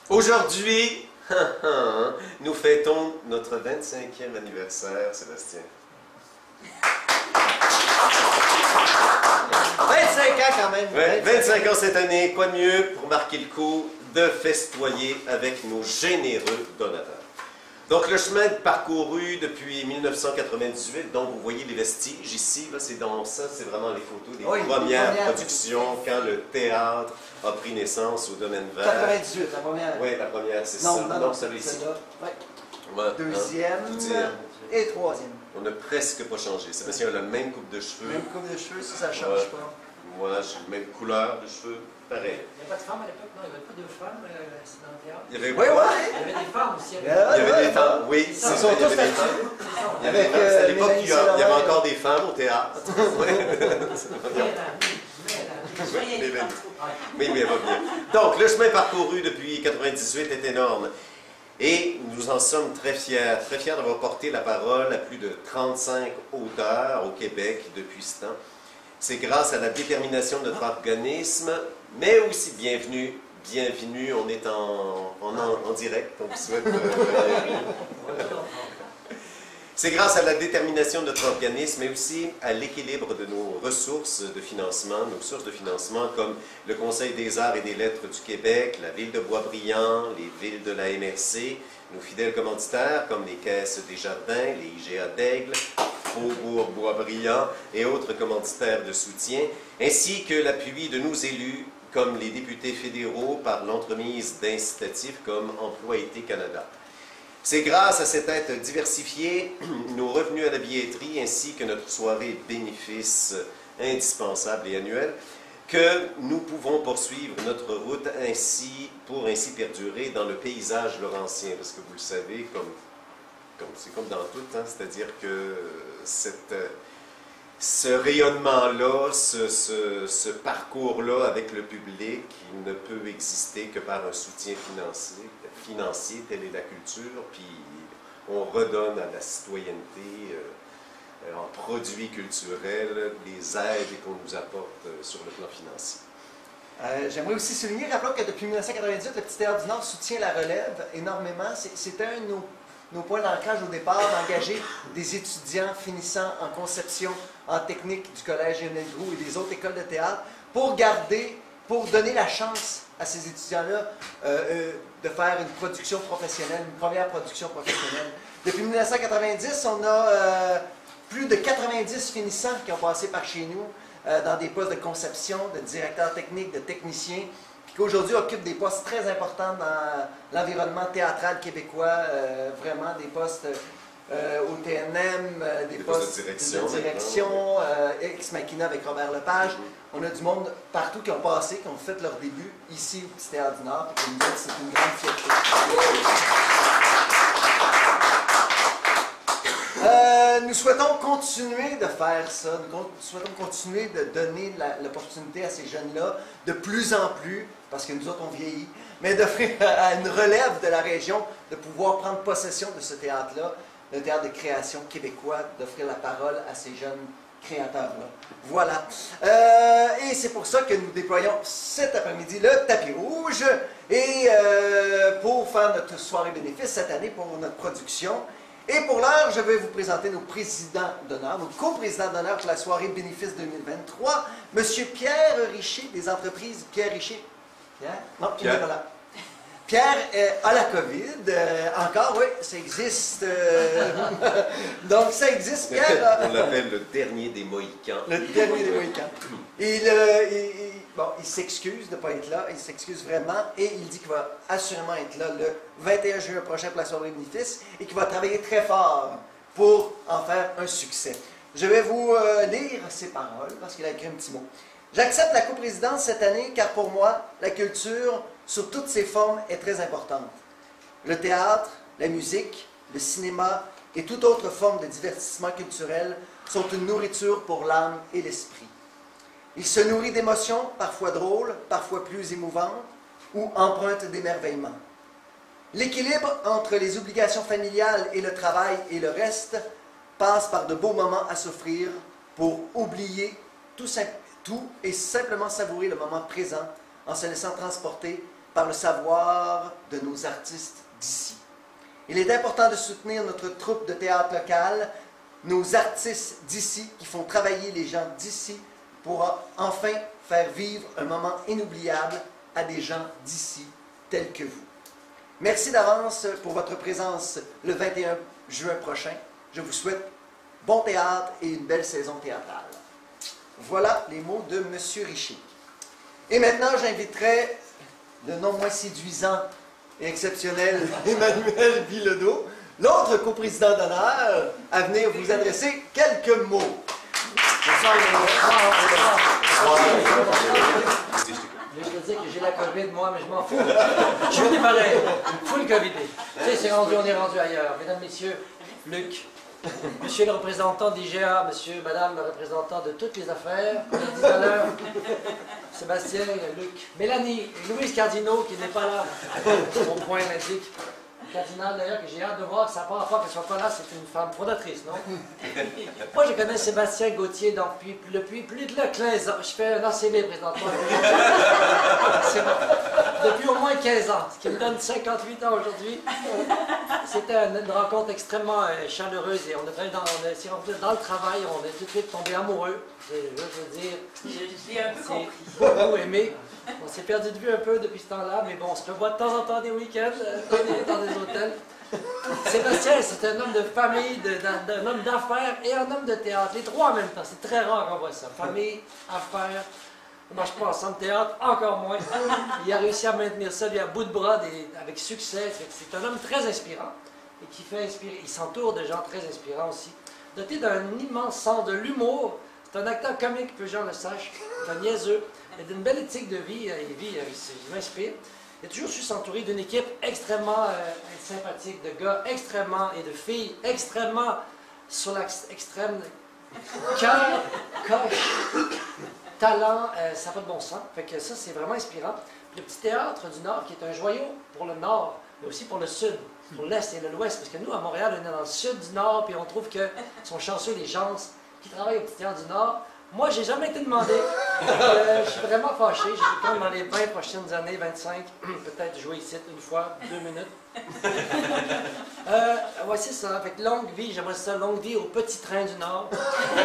Aujourd'hui, nous fêtons notre 25e anniversaire, Sébastien. 25 ans quand même. Ouais, 25 ans cette année, quoi de mieux pour marquer le coup de festoyer avec nos généreux donateurs. Donc le chemin parcouru depuis 1998, donc vous voyez les vestiges ici, là, c'est dans ça, c'est vraiment les photos des premières productions quand le théâtre a pris naissance au Domaine Vert. 98, la première. Oui, la première, c'est ça. Non, celui ici. Ouais. Deuxième et troisième. On n'a presque pas changé. Sébastien a la même coupe de cheveux. Même coupe de cheveux, ça ne change pas. Moi, j'ai la même couleur de cheveux, pareil. Il n'y avait pas de femmes à l'époque, non? Il n'y avait pas de femmes dans le théâtre? Il y avait oui. Il y avait des femmes aussi. Il y avait des femmes, oui. Ils sont tous là-dessus. À l'époque, il y avait encore des femmes au théâtre. Oui, mais elle va bien. Donc, le chemin parcouru depuis 1998 est énorme. Et nous en sommes très fiers d'avoir porté la parole à plus de 35 auteurs au Québec depuis ce temps. C'est grâce à la détermination de notre organisme, mais aussi bienvenue, on est en direct, on vous souhaite C'est grâce à la détermination de notre organisme, mais aussi à l'équilibre de nos ressources de financement, comme le Conseil des arts et des lettres du Québec, la Ville de Boisbriand, les villes de la MRC, nos fidèles commanditaires comme les Caisses des Jardins, les IGA d'Aigle, Faubourg Boisbriand et autres commanditaires de soutien, ainsi que l'appui de nos élus comme les députés fédéraux par l'entremise d'incitatifs comme Emploi Été Canada. C'est grâce à cette aide diversifiée, nos revenus à la billetterie ainsi que notre soirée bénéfice indispensable et annuelle, que nous pouvons poursuivre notre route pour ainsi perdurer dans le paysage laurentien. Parce que vous le savez, c'est comme dans tout, hein, c'est-à-dire que ce rayonnement-là, ce parcours-là avec le public, il ne peut exister que par un soutien financier, telle est la culture, puis on redonne à la citoyenneté, en produits culturels, les aides qu'on nous apporte sur le plan financier. J'aimerais aussi souligner, rappelons que depuis 1998, le Petit Théâtre du Nord soutient la relève énormément. C'était un de nos points d'ancrage au départ, d'engager des étudiants finissant en conception, en technique du Collège Lionel Groulx et des autres écoles de théâtre, pour donner la chance à ces étudiants-là de faire une production professionnelle, une première production professionnelle. Depuis 1990, on a plus de 90 finissants qui ont passé par chez nous dans des postes de conception, de directeur technique, de technicien, puis qu'aujourd'hui occupent des postes très importants dans l'environnement théâtral québécois, vraiment des postes au TNM, des postes de direction, Ex Machina avec Robert Lepage. On a du monde partout qui ont passé, qui ont fait leur début ici au Petit Théâtre du Nord, et pour nous autres, c'est une grande fierté. Nous souhaitons continuer de faire ça, nous souhaitons continuer de donner l'opportunité à ces jeunes-là, de plus en plus, parce que nous autres on vieillit, mais d'offrir à une relève de la région de pouvoir prendre possession de ce théâtre-là, le théâtre de création québécois, d'offrir la parole à ces jeunes créateurs-là. Voilà. Et c'est pour ça que nous déployons cet après-midi le tapis rouge, et pour faire notre soirée bénéfice cette année pour notre production. Et pour l'heure, je vais vous présenter nos présidents d'honneur, nos co-présidents d'honneur pour la soirée bénéfice 2023. Monsieur Pierre Richer, des entreprises Pierre Richer. Pierre? Non, Pierre. Voilà. Pierre a la COVID. Encore, oui, ça existe. Donc, ça existe, Pierre. On l'appelle le dernier des Mohicans. Le dernier des Mohicans. Il s'excuse de ne pas être là, il s'excuse vraiment, et il dit qu'il va assurément être là le 21 juin prochain pour la soirée bénéfice, et qu'il va travailler très fort pour en faire un succès. Je vais vous lire ses paroles, parce qu'il a écrit un petit mot. J'accepte la coprésidence cette année, car pour moi, la culture, sous toutes ses formes, est très importante. Le théâtre, la musique, le cinéma et toute autre forme de divertissement culturel sont une nourriture pour l'âme et l'esprit. Il se nourrit d'émotions, parfois drôles, parfois plus émouvantes, ou empreintes d'émerveillement. L'équilibre entre les obligations familiales et le travail et le reste passe par de beaux moments à s'offrir pour oublier tout et simplement savourer le moment présent en se laissant transporter par le savoir de nos artistes d'ici. Il est important de soutenir notre troupe de théâtre locale, nos artistes d'ici qui font travailler les gens d'ici pour enfin faire vivre un moment inoubliable à des gens d'ici tels que vous. Merci d'avance pour votre présence le 21 juin prochain. Je vous souhaite bon théâtre et une belle saison théâtrale. Voilà les mots de M. Richer. Et maintenant, j'inviterai le non moins séduisant et exceptionnel Emmanuel Bilodeau, l'autre coprésident d'honneur, à venir vous adresser quelques mots. Bonsoir, Je veux dire que j'ai la COVID, moi, mais je m'en fous. Je suis pareil. Full COVID. Tu sais, on est rendu ailleurs. Mesdames, Messieurs, Luc, Monsieur le représentant d'IGA, Monsieur, Madame le représentant de toutes les affaires, on a dit tout à l'heure, Sébastien, Luc, Mélanie, Louise Cardinaux qui n'est pas là, mon point l'indique. Cardinal d'ailleurs, que j'ai hâte de voir que ça n'a pas rapport qu'elle soit pas là, c'est une femme fondatrice, non? Moi, je connais Sébastien Gauthier depuis plus de 15 ans. Je fais un ACB présentement. Depuis au moins 15 ans, ce qui me donne 58 ans aujourd'hui. C'était une rencontre extrêmement chaleureuse et on s'est rencontrés dans le travail, on est tout de suite tombés amoureux. Je veux dire, c'est beaucoup aimé. On s'est perdu de vue un peu depuis ce temps-là, mais bon, on se revoit de temps en temps des week-ends, dans des hôtels. Sébastien, c'est un homme de famille, un homme d'affaires et un homme de théâtre. Les trois en même temps, c'est très rare qu'on voit ça. Famille, affaires, on ne marche pas ensemble, théâtre, encore moins. Il a réussi à maintenir ça, lui, à bout de bras, avec succès. C'est un homme très inspirant et qui fait inspirer. Il s'entoure de gens très inspirants aussi. Doté d'un immense sens de l'humour, c'est un acteur comique, peu de gens le sachent, c'est un niaiseux. Il a une belle éthique de vie, il m'inspire. Il a toujours su s'entourer d'une équipe extrêmement sympathique, de gars extrêmement, et de filles extrêmement sur l'extrême cœur, coche, talent, ça n'a pas de bon sens. Fait que ça, c'est vraiment inspirant. Puis le petit théâtre du Nord, qui est un joyau pour le Nord, mais aussi pour le Sud, pour l'Est et l'Ouest, parce que nous, à Montréal, on est dans le Sud du Nord, puis on trouve que sont chanceux les gens qui travaillent au petit théâtre du Nord. Moi, j'ai jamais été demandé. Je suis vraiment fâché. J'ai quand même dans les 20 prochaines années, 25, peut-être jouer ici une fois, 2 minutes. Ouais, c'est ça. Fait que longue vie, j'aimerais ça, longue vie au Petit Train du Nord.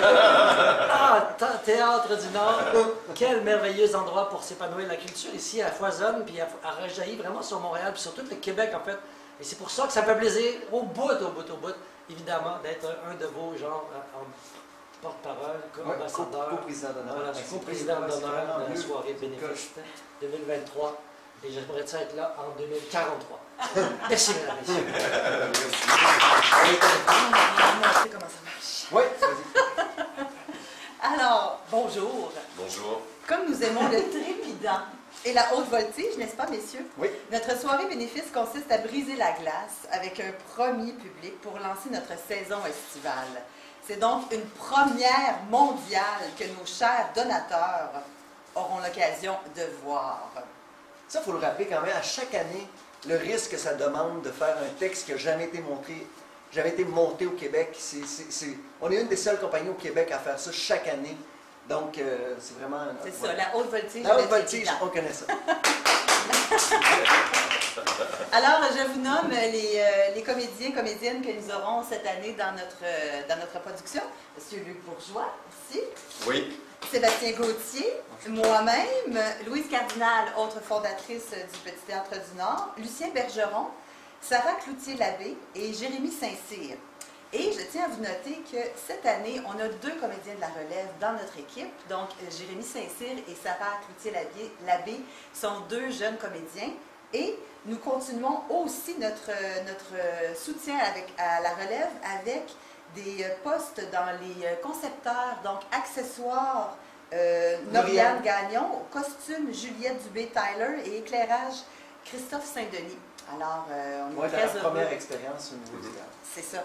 Ah, Théâtre du Nord. Quel merveilleux endroit pour s'épanouir. La culture ici, elle foisonne, puis elle rejaillit vraiment sur Montréal, puis sur tout le Québec, en fait. Et c'est pour ça que ça me fait plaisir, au bout, évidemment, d'être un de vos genres porte-parole, co-ambassadeur, co-président d'honneur, co-président d'honneur de la soirée bénéfice 2023. Et j'aimerais ça être là en 2043. Merci, mesdames et messieurs. Comment ça marche? Oui, vas-y. Alors, bonjour. Bonjour. Comme nous aimons le trépidant et la haute voltige, n'est-ce pas, messieurs? Oui. Notre soirée bénéfice consiste à briser la glace avec un premier public pour lancer notre saison estivale. C'est donc une première mondiale que nos chers donateurs auront l'occasion de voir. Ça, il faut le rappeler quand même, à chaque année, le risque que ça demande de faire un texte qui n'a jamais été monté au Québec. On est une des seules compagnies au Québec à faire ça chaque année. Donc, c'est vraiment... C'est ça, la haute voltige. La haute voltige, on connaît ça. Alors, je vous nomme les comédiens, comédiennes que nous aurons cette année dans notre production. Monsieur Luc Bourgeois, ici. Oui. Sébastien Gauthier, moi-même, Louise Cardinal, autre fondatrice du Petit Théâtre du Nord, Lucien Bergeron, Sarah Cloutier-Labbé et Jérémy Saint-Cyr. Et je tiens à vous noter que cette année, on a 2 comédiens de la relève dans notre équipe. Donc, Jérémy Saint-Cyr et Sarah Cloutier-Labbé sont 2 jeunes comédiens. Et nous continuons aussi notre soutien à la relève avec des postes dans les concepteurs, donc accessoires, Noriane Gagnon, costume Juliette Dubé-Tyler et éclairage Christophe Saint-Denis. Alors, on est très heureux. C'est la première expérience au niveau du théâtre. C'est ça.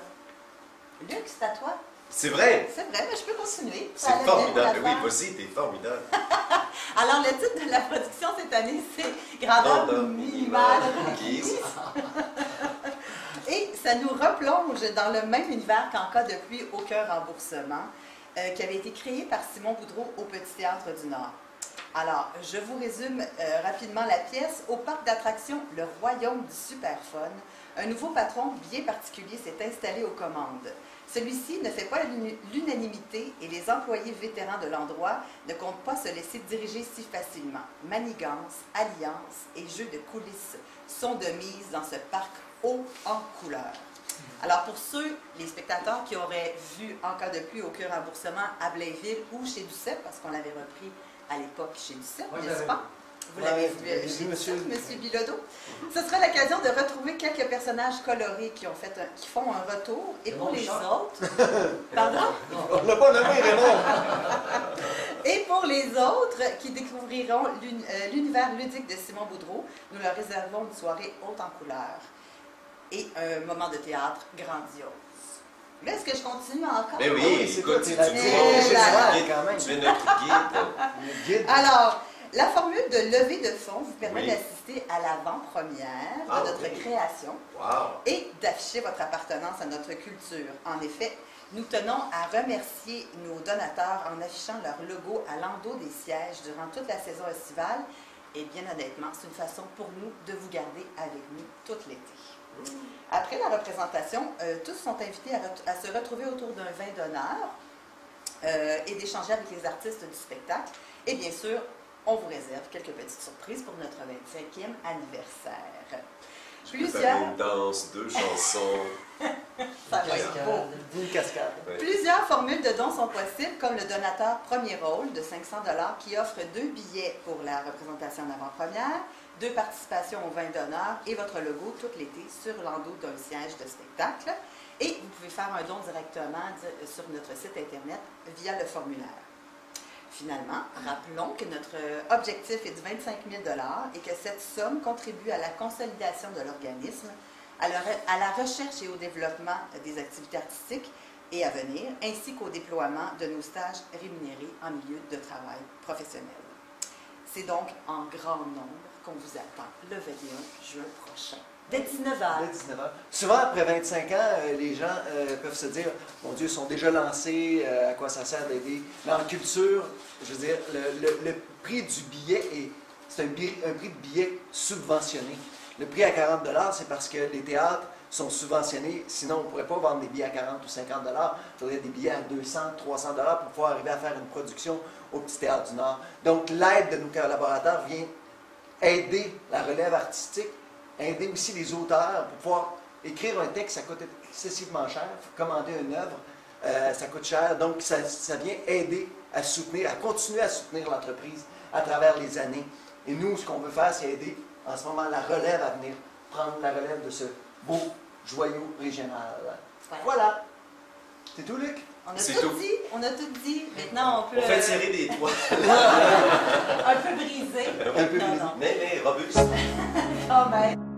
Luc, c'est à toi. C'est vrai. C'est vrai, mais je peux continuer. C'est formidable. Oui, vas-y, t'es formidable. Alors, le titre de la production cette année, c'est Grandeur minimale requise. Et ça nous replonge dans le même univers qu'en cas de pluie, aucun remboursement, qui avait été créé par Simon Boudreau au Petit Théâtre du Nord. Alors, je vous résume rapidement la pièce. Au parc d'attractions Le Royaume du Superfun, un nouveau patron bien particulier s'est installé aux commandes. Celui-ci ne fait pas l'unanimité et les employés vétérans de l'endroit ne comptent pas se laisser diriger si facilement. Manigances, alliances et jeux de coulisses sont de mise dans ce parc haut en couleur. Alors pour ceux, les spectateurs qui auraient vu En cas de pluie aucun remboursement à Blainville ou chez Duceppe, parce qu'on l'avait repris à l'époque chez Duceppe, n'est-ce pas? Vous l'avez vu chez Duceppe, M. Bilodeau. Ce sera l'occasion de retrouver quelques personnages colorés qui font un retour. Et pour les autres... Pardon? On n'a pas nommé Raymond! Et pour les autres qui découvriront l'univers ludique de Simon Boudreau, nous leur réservons une soirée haute en couleurs et un moment de théâtre grandiose. Là, est-ce que je continue encore? Mais oui, écoute, tu es notre guide. Alors, la formule de levée de fonds vous permet d'assister à l'avant-première de notre création et d'afficher votre appartenance à notre culture. En effet, nous tenons à remercier nos donateurs en affichant leur logo à l'endos des sièges durant toute la saison estivale. Et bien honnêtement, c'est une façon pour nous de vous garder avec nous tout l'été. Après la représentation, tous sont invités à se retrouver autour d'un vin d'honneur et d'échanger avec les artistes du spectacle. Et bien sûr, on vous réserve quelques petites surprises pour notre 25e anniversaire. Une danse, 2 chansons. Ça va être beau. Une cascade. Ouais. Plusieurs formules de dons sont possibles, comme le donateur premier rôle de 500 $ qui offre 2 billets pour la représentation d'avant-première, 2 participations au vin d'honneur et votre logo tout l'été sur l'endos d'un siège de spectacle. Et vous pouvez faire un don directement sur notre site Internet via le formulaire. Finalement, rappelons que notre objectif est de 25 000 $ et que cette somme contribue à la consolidation de l'organisme, à la recherche et au développement des activités artistiques et à venir, ainsi qu'au déploiement de nos stages rémunérés en milieu de travail professionnel. C'est donc en grand nombre qu'on vous attend le 21 juin prochain. Dès 19h. Dès 19h. Souvent, après 25 ans, les gens peuvent se dire « Mon Dieu, ils sont déjà lancés, à quoi ça sert d'aider? » Mais en culture, je veux dire, le prix du billet, c'est un prix de billet subventionné. Le prix à 40 $, c'est parce que les théâtres sont subventionnés. Sinon, on ne pourrait pas vendre des billets à 40 ou 50 $. Il faudrait des billets à 200, 300 $ pour pouvoir arriver à faire une production au Petit Théâtre du Nord. Donc, l'aide de nos collaborateurs vient aider la relève artistique, aider aussi les auteurs pour pouvoir écrire un texte. Ça coûte excessivement cher. Commander une œuvre, ça coûte cher. Donc, ça vient aider à soutenir, à continuer à soutenir l'entreprise à travers les années. Et nous, ce qu'on veut faire, c'est aider en ce moment la relève à venir, prendre la relève de ce beau joyau régional. Voilà. C'est tout, Luc? On a tout dit. Maintenant, on peut... On fait tirer des toits. un peu brisé. Un peu brisé. Mais robuste. Quand même.